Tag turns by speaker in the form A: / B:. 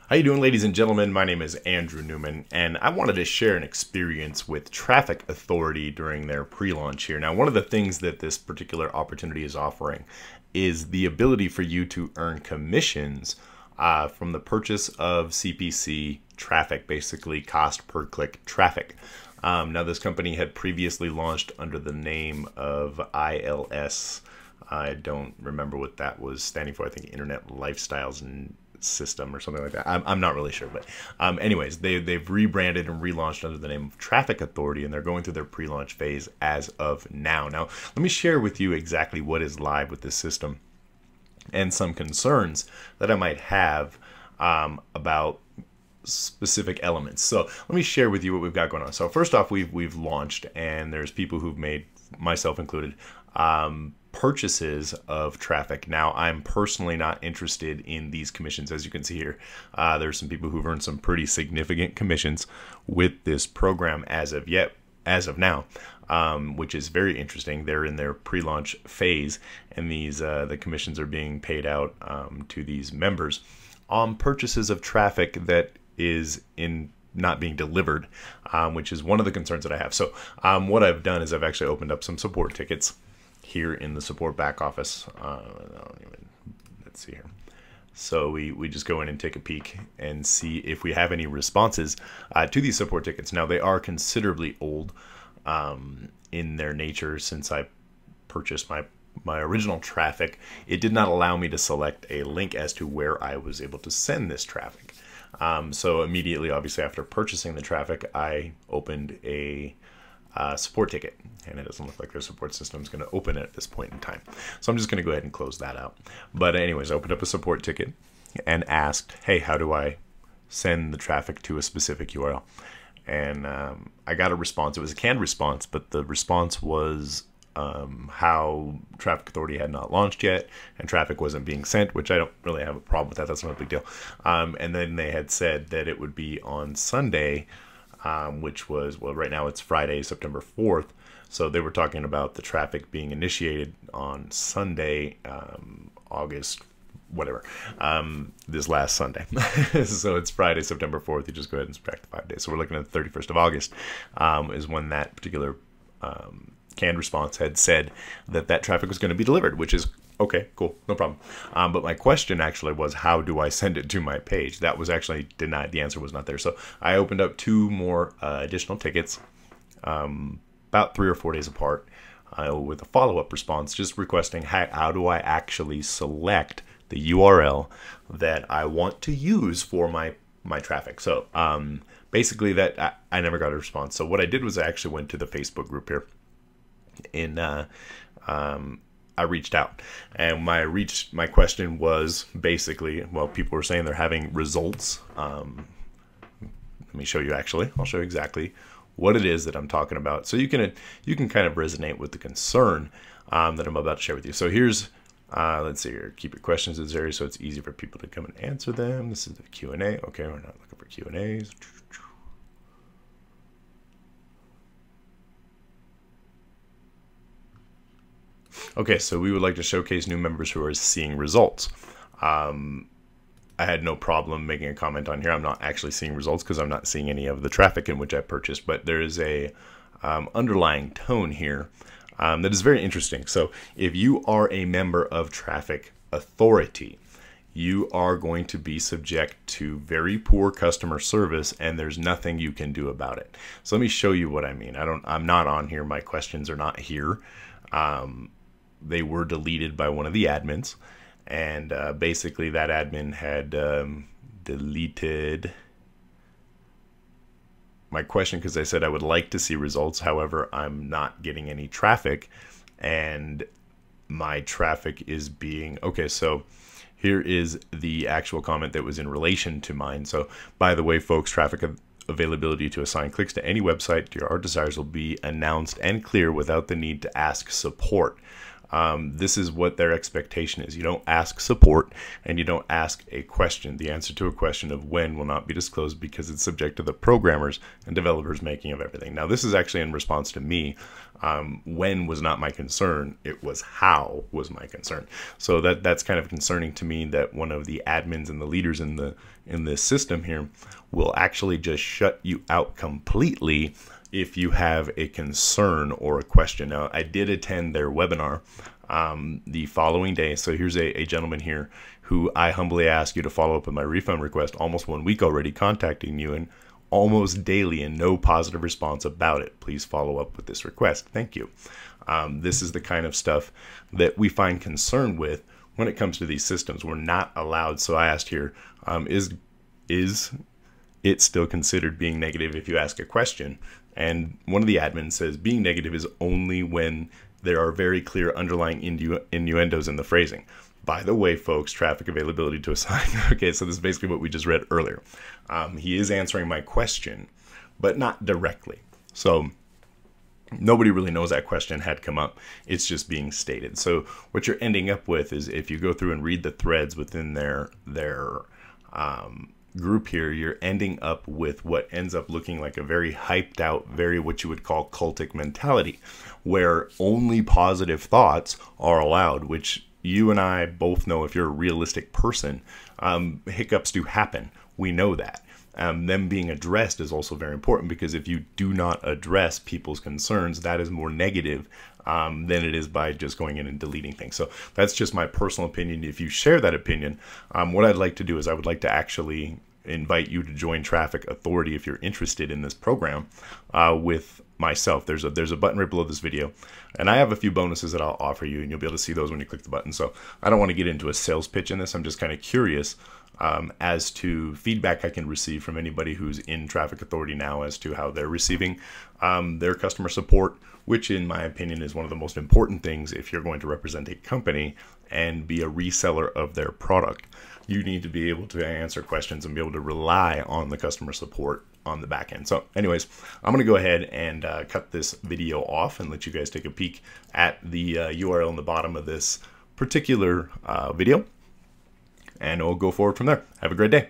A: How you doing, ladies and gentlemen? My name is Andrew Newman, and I wanted to share an experience with Trafficauthority during their pre-launch here. Now, one of the things that this particular opportunity is offering is the ability for you to earn commissions from the purchase of CPC traffic, basically cost per click traffic. Now, this company had previously launched under the name of ILS. I don't remember what that was standing for. I think Internet Lifestyles and System or something like that. I'm not really sure, but anyways, they've rebranded and relaunched under the name of Trafficauthority, and they're going through their pre-launch phase as of now. Now, let me share with you exactly what is live with this system and some concerns that I might have about specific elements. So let me share with you what we've got going on. So first off, we've launched, and there's people who've made, myself included, purchases of traffic. Now, I'm personally not interested in these commissions. As you can see here, there's some people who've earned some pretty significant commissions with this program as of now, which is very interesting. They're in their pre-launch phase, and these the commissions are being paid out to these members on purchases of traffic that is not being delivered, which is one of the concerns that I have. So what I've done is I've actually opened up some support tickets here in the support back office. Let's see here. So we just go in and take a peek and see if we have any responses to these support tickets. Now, they are considerably old in their nature. Since I purchased my original traffic, it did not allow me to select a link as to where I was able to send this traffic. So immediately, obviously, after purchasing the traffic, I opened a support ticket, and it doesn't look like their support system is going to open it at this point in time. So I'm just going to go ahead and close that out. But anyways, I opened up a support ticket and asked, hey, how do I send the traffic to a specific URL? And I got a response. It was a canned response, but the response was how Trafficauthority had not launched yet and traffic wasn't being sent, which I don't really have a problem with that. That's not a big deal. And then they had said that it would be on Sunday, which was, well, right now it's Friday, September 4th. So they were talking about the traffic being initiated on Sunday, August, whatever, this last Sunday. So it's Friday, September 4th. You just go ahead and subtract the 5 days. So we're looking at the 31st of August is when that particular canned response had said that traffic was going to be delivered, which is okay, cool, no problem. But my question actually was, how do I send it to my page? That was actually denied. The answer was not there. So I opened up two more additional tickets about 3 or 4 days apart with a follow-up response, just requesting, how do I actually select the URL that I want to use for my traffic? So basically that I never got a response. So what I did was I actually went to the Facebook group here. I reached out, and my question was basically, well, people were saying they're having results. Let me show you. Actually, I'll show you exactly what it is that I'm talking about, so you can kind of resonate with the concern that I'm about to share with you. So here's let's see here. Keep your questions in this area so it's easy for people to come and answer them. This is the Q&A. Okay, we're not looking for Q&As. Okay, so we would like to showcase new members who are seeing results. I had no problem making a comment on here. I'm not actually seeing results because I'm not seeing any of the traffic in which I purchased, but there is a underlying tone here that is very interesting. So if you are a member of Trafficauthority, you are going to be subject to very poor customer service, and there's nothing you can do about it. So let me show you what I mean. I'm not on here. My questions are not here. They were deleted by one of the admins, and basically that admin had deleted my question because I said I would like to see results. However, I'm not getting any traffic, and my traffic is being okay. So here is the actual comment that was in relation to mine. So, by the way, folks, traffic availability to assign clicks to any website to your art desires will be announced and clear without the need to ask support. this is what their expectation is. You don't ask support, and you don't ask a question. The answer to a question of when will not be disclosed because it's subject to the programmers and developers making of everything. Now, this is actually in response to me. When was not my concern. It was how was my concern. So that's kind of concerning to me that one of the admins and the leaders in this system here will actually just shut you out completely if you have a concern or a question. Now, I did attend their webinar the following day. So here's a gentleman here who I humbly ask you to follow up with my refund request, almost 1 week already contacting you, and almost daily, and no positive response about it. Please follow up with this request. Thank you. This is the kind of stuff that we find concern with when it comes to these systems. We're not allowed. So I asked here, is it still considered being negative if you ask a question? And one of the admins says being negative is only when there are very clear underlying innuendos in the phrasing. By the way, folks, traffic availability to assign. Okay, so this is basically what we just read earlier. He is answering my question, but not directly. So nobody really knows that question had come up. It's just being stated. So what you're ending up with is, if you go through and read the threads within their group here, you're ending up with what ends up looking like a very hyped out, very what you would call cultic mentality, where only positive thoughts are allowed, which you and I both know, if you're a realistic person, hiccups do happen. We know that. Them being addressed is also very important, because if you do not address people's concerns, that is more negative than it is by just going in and deleting things. So that's just my personal opinion. If you share that opinion, what I'd like to do is I would like to actually invite you to join Traffic Authority if you're interested in this program with myself. There's a button right below this video, and I have a few bonuses that I'll offer you, and you'll be able to see those when you click the button. So I don't want to get into a sales pitch in this. I'm just kind of curious as to feedback I can receive from anybody who's in Traffic Authority now as to how they're receiving their customer support, which in my opinion is one of the most important things if you're going to represent a company and be a reseller of their product. You need to be able to answer questions and be able to rely on the customer support on the back end. So anyways, I'm going to go ahead and cut this video off and let you guys take a peek at the URL in the bottom of this particular video, and we'll go forward from there. Have a great day.